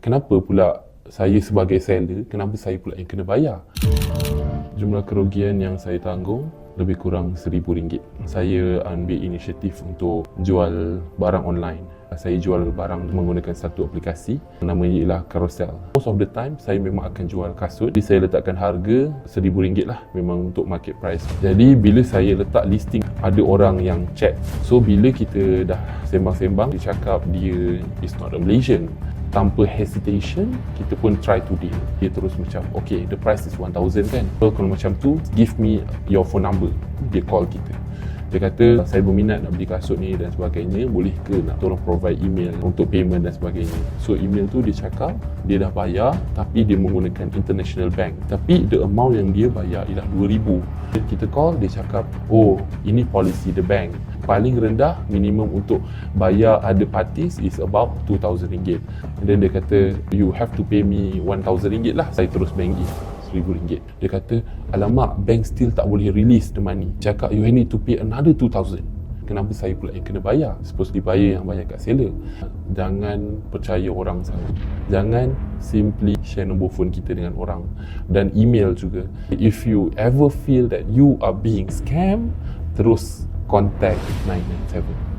kenapa pula saya sebagai seller, kenapa saya pula yang kena bayar? Jumlah kerugian yang saya tanggung lebih kurang RM1,000. Saya ambil inisiatif untuk jual barang online. Saya jual barang menggunakan satu aplikasi, namanya ialah Carousel. Most of the time, saya memang akan jual kasut. Jadi saya letakkan harga RM1,000 lah, memang untuk market price. Jadi bila saya letak listing, ada orang yang check. So bila kita dah sembang-sembang, dia cakap dia is not a Malaysian. Tanpa hesitation, kita pun try to deal. Dia terus macam, okay, the price is 1,000 kan? So kalau macam tu, give me your phone number. Dia call kita. Dia kata, saya berminat nak beli kasut ni dan sebagainya, boleh ke nak tolong provide email untuk payment dan sebagainya. So email tu dia cakap, dia dah bayar tapi dia menggunakan international bank. Tapi the amount yang dia bayar ialah RM2,000. Kita call, dia cakap, oh ini policy the bank. Paling rendah minimum untuk bayar other parties is about RM2,000. And then dia kata, you have to pay me RM1,000 lah. Saya terus bank in RM1,000. Dia kata, alamak, bank still tak boleh release the money. Cakap, you need to pay another RM2,000. Kenapa saya pula yang kena bayar? Supposed dibayar yang bayar kat seller. Jangan percaya orang sangat. Jangan simply share nombor phone kita dengan orang. Dan email juga. If you ever feel that you are being scammed, terus contact 997.